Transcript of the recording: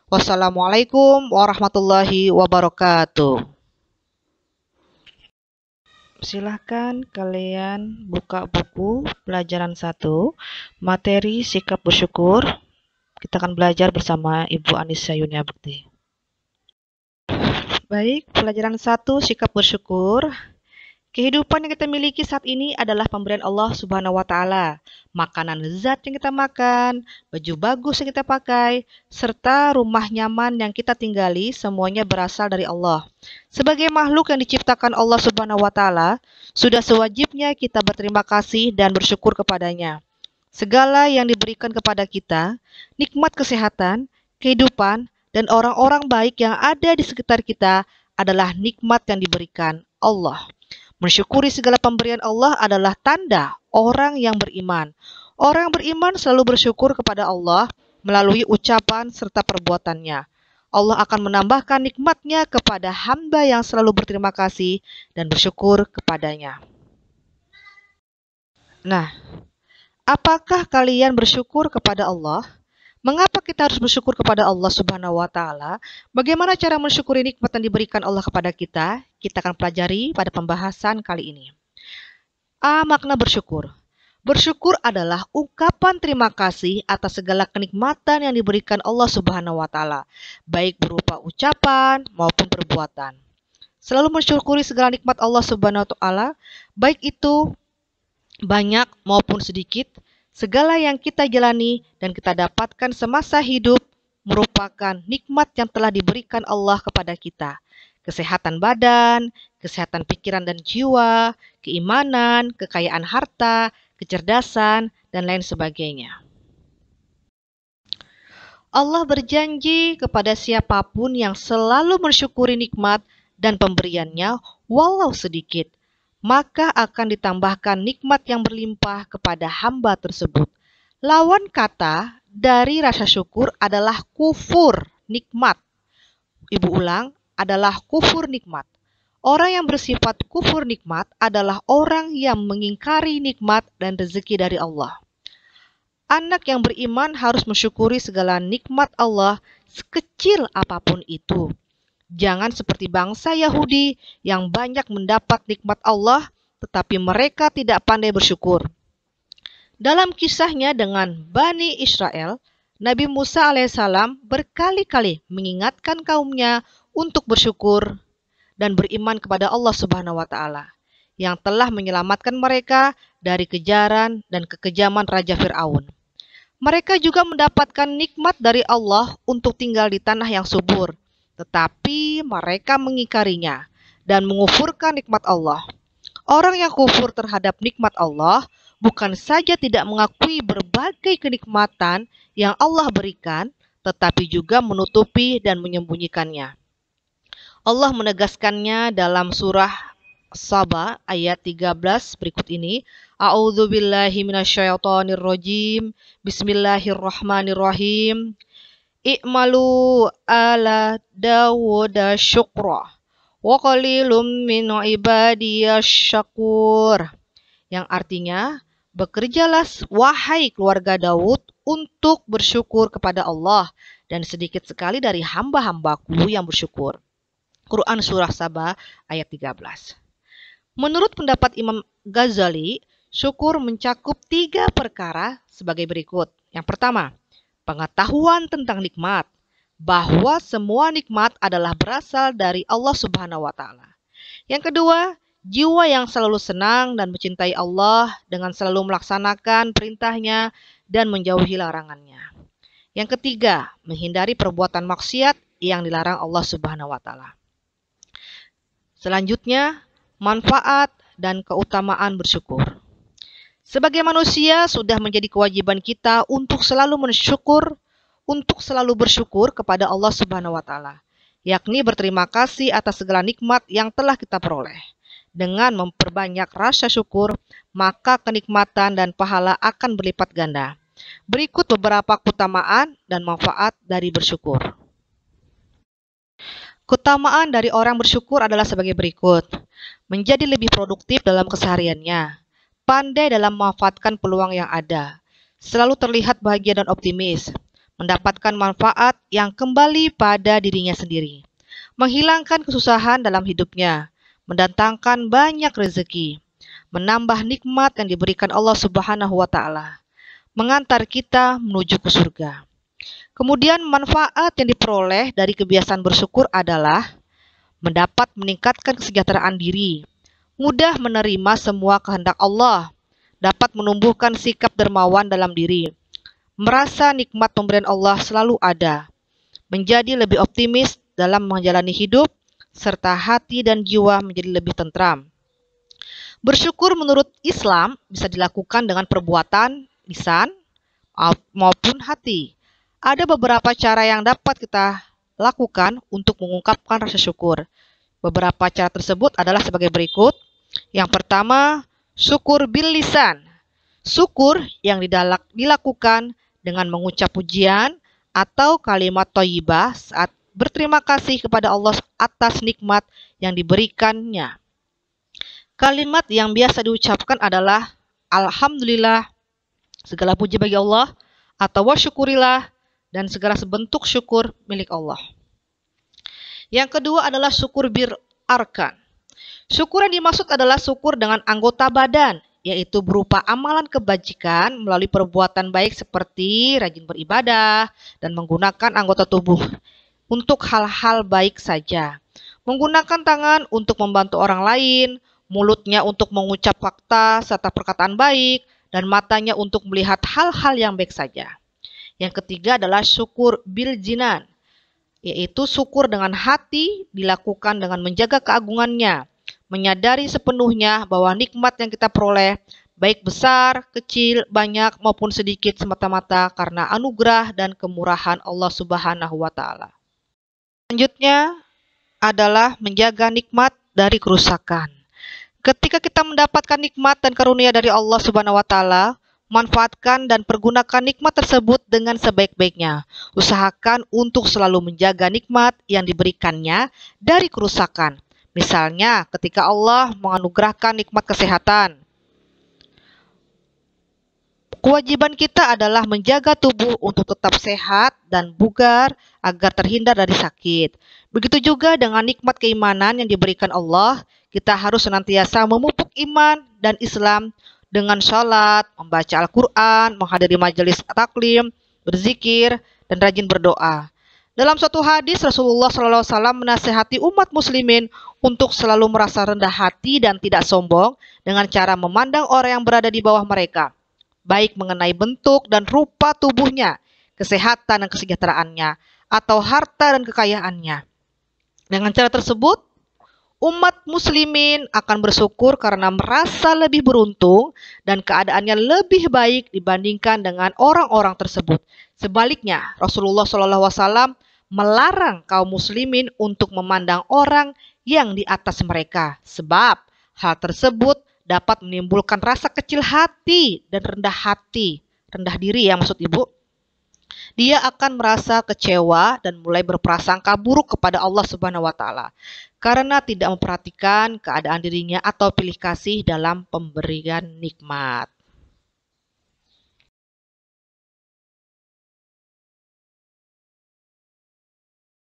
Wassalamualaikum warahmatullahi wabarakatuh. Silahkan kalian buka buku pelajaran 1, materi sikap bersyukur. Kita akan belajar bersama Ibu Anissa Yuniabukti. Baik, pelajaran 1, sikap bersyukur. Kehidupan yang kita miliki saat ini adalah pemberian Allah Subhanahu wa Ta'ala. Makanan lezat yang kita makan, baju bagus yang kita pakai, serta rumah nyaman yang kita tinggali, semuanya berasal dari Allah. Sebagai makhluk yang diciptakan Allah Subhanahu wa Ta'ala, sudah sewajibnya kita berterima kasih dan bersyukur kepadanya. Segala yang diberikan kepada kita, nikmat kesehatan, kehidupan, dan orang-orang baik yang ada di sekitar kita adalah nikmat yang diberikan Allah. Mensyukuri segala pemberian Allah adalah tanda orang yang beriman. Orang yang beriman selalu bersyukur kepada Allah melalui ucapan serta perbuatannya. Allah akan menambahkan nikmatnya kepada hamba yang selalu berterima kasih dan bersyukur kepadanya. Nah, apakah kalian bersyukur kepada Allah? Mengapa kita harus bersyukur kepada Allah Subhanahu wa Ta'ala? Bagaimana cara mensyukuri nikmat yang diberikan Allah kepada kita? Kita akan pelajari pada pembahasan kali ini. A. Makna bersyukur. Bersyukur adalah ungkapan terima kasih atas segala kenikmatan yang diberikan Allah Subhanahu wa Ta'ala, baik berupa ucapan maupun perbuatan. Selalu mensyukuri segala nikmat Allah Subhanahu wa Ta'ala, baik itu banyak maupun sedikit. Segala yang kita jalani dan kita dapatkan semasa hidup merupakan nikmat yang telah diberikan Allah kepada kita. Kesehatan badan, kesehatan pikiran dan jiwa, keimanan, kekayaan harta, kecerdasan, dan lain sebagainya. Allah berjanji kepada siapapun yang selalu mensyukuri nikmat dan pemberiannya walau sedikit, maka akan ditambahkan nikmat yang berlimpah kepada hamba tersebut. Lawan kata dari rasa syukur adalah kufur nikmat. Ibu ulang, adalah kufur nikmat. Orang yang bersifat kufur nikmat adalah orang yang mengingkari nikmat dan rezeki dari Allah. Anak yang beriman harus mensyukuri segala nikmat Allah sekecil apapun itu. Jangan seperti bangsa Yahudi yang banyak mendapat nikmat Allah, tetapi mereka tidak pandai bersyukur. Dalam kisahnya dengan Bani Israel, Nabi Musa alaihissalam berkali-kali mengingatkan kaumnya untuk bersyukur dan beriman kepada Allah Subhanahu wa Ta'ala yang telah menyelamatkan mereka dari kejaran dan kekejaman Raja Fir'aun. Mereka juga mendapatkan nikmat dari Allah untuk tinggal di tanah yang subur, tetapi mereka mengingkarinya dan mengufurkan nikmat Allah. Orang yang kufur terhadap nikmat Allah bukan saja tidak mengakui berbagai kenikmatan yang Allah berikan, tetapi juga menutupi dan menyembunyikannya. Allah menegaskannya dalam surah Saba ayat 13 berikut ini. A'udzubillahi minasyaitonirrajim. Bismillahirrahmanirrahim. I'malu ala Dawuda syukra wa qalilum min ibadiyas syakur. Yang artinya, bekerjalah wahai keluarga Daud untuk bersyukur kepada Allah, dan sedikit sekali dari hamba-hambaku yang bersyukur. Quran Surah Saba ayat 13. Menurut pendapat Imam Ghazali, syukur mencakup 3 perkara sebagai berikut. Yang pertama, pengetahuan tentang nikmat, bahwa semua nikmat adalah berasal dari Allah Subhanahu wa Ta'ala. Yang kedua, jiwa yang selalu senang dan mencintai Allah dengan selalu melaksanakan perintahnya dan menjauhi larangannya. Yang ketiga, menghindari perbuatan maksiat yang dilarang Allah Subhanahu wa Ta'ala. Selanjutnya, manfaat dan keutamaan bersyukur. Sebagai manusia, sudah menjadi kewajiban kita untuk selalu bersyukur kepada Allah Subhanahu wa Ta'ala, yakni berterima kasih atas segala nikmat yang telah kita peroleh. Dengan memperbanyak rasa syukur, maka kenikmatan dan pahala akan berlipat ganda. Berikut beberapa keutamaan dan manfaat dari bersyukur. Keutamaan dari orang bersyukur adalah sebagai berikut. Menjadi lebih produktif dalam kesehariannya, pandai dalam memanfaatkan peluang yang ada, selalu terlihat bahagia dan optimis, mendapatkan manfaat yang kembali pada dirinya sendiri, menghilangkan kesusahan dalam hidupnya, mendatangkan banyak rezeki, menambah nikmat yang diberikan Allah Subhanahu wa Ta'ala, mengantar kita menuju ke surga. Kemudian, manfaat yang diperoleh dari kebiasaan bersyukur adalah mendapat meningkatkan kesejahteraan diri, mudah menerima semua kehendak Allah, dapat menumbuhkan sikap dermawan dalam diri, merasa nikmat pemberian Allah selalu ada, menjadi lebih optimis dalam menjalani hidup, serta hati dan jiwa menjadi lebih tentram. Bersyukur menurut Islam bisa dilakukan dengan perbuatan, lisan, maupun hati. Ada beberapa cara yang dapat kita lakukan untuk mengungkapkan rasa syukur. Beberapa cara tersebut adalah sebagai berikut. Yang pertama, syukur bil lisan. Syukur yang dilakukan dengan mengucap pujian atau kalimat thayyibah saat berterima kasih kepada Allah atas nikmat yang diberikannya. Kalimat yang biasa diucapkan adalah Alhamdulillah, segala puji bagi Allah, atau wasyukurillah, dan segala sebentuk syukur milik Allah. Yang kedua adalah syukur bir arkan. Syukur yang dimaksud adalah syukur dengan anggota badan, yaitu berupa amalan kebajikan melalui perbuatan baik seperti rajin beribadah dan menggunakan anggota tubuh untuk hal-hal baik saja. Menggunakan tangan untuk membantu orang lain, mulutnya untuk mengucap fakta serta perkataan baik, dan matanya untuk melihat hal-hal yang baik saja. Yang ketiga adalah syukur bil jinan, yaitu syukur dengan hati dilakukan dengan menjaga keagungannya, menyadari sepenuhnya bahwa nikmat yang kita peroleh, baik besar, kecil, banyak maupun sedikit, semata-mata karena anugerah dan kemurahan Allah Subhanahu wa Ta'ala. Selanjutnya adalah menjaga nikmat dari kerusakan. Ketika kita mendapatkan nikmat dan karunia dari Allah Subhanahu wa Ta'ala, manfaatkan dan pergunakan nikmat tersebut dengan sebaik-baiknya. Usahakan untuk selalu menjaga nikmat yang diberikannya dari kerusakan. Misalnya, ketika Allah menganugerahkan nikmat kesehatan, kewajiban kita adalah menjaga tubuh untuk tetap sehat dan bugar agar terhindar dari sakit. Begitu juga dengan nikmat keimanan yang diberikan Allah, kita harus senantiasa memupuk iman dan Islam dengan sholat, membaca Al-Quran, menghadiri majelis taklim, berzikir, dan rajin berdoa. Dalam suatu hadis, Rasulullah SAW menasihati umat muslimin untuk selalu merasa rendah hati dan tidak sombong dengan cara memandang orang yang berada di bawah mereka, baik mengenai bentuk dan rupa tubuhnya, kesehatan dan kesejahteraannya, atau harta dan kekayaannya. Dengan cara tersebut, umat muslimin akan bersyukur karena merasa lebih beruntung dan keadaannya lebih baik dibandingkan dengan orang-orang tersebut. Sebaliknya, Rasulullah SAW melarang kaum muslimin untuk memandang orang yang di atas mereka, sebab hal tersebut dapat menimbulkan rasa kecil hati dan rendah diri ya maksud ibu. Dia akan merasa kecewa dan mulai berprasangka buruk kepada Allah Subhanahu wa Ta'ala karena tidak memperhatikan keadaan dirinya atau pilih kasih dalam pemberian nikmat.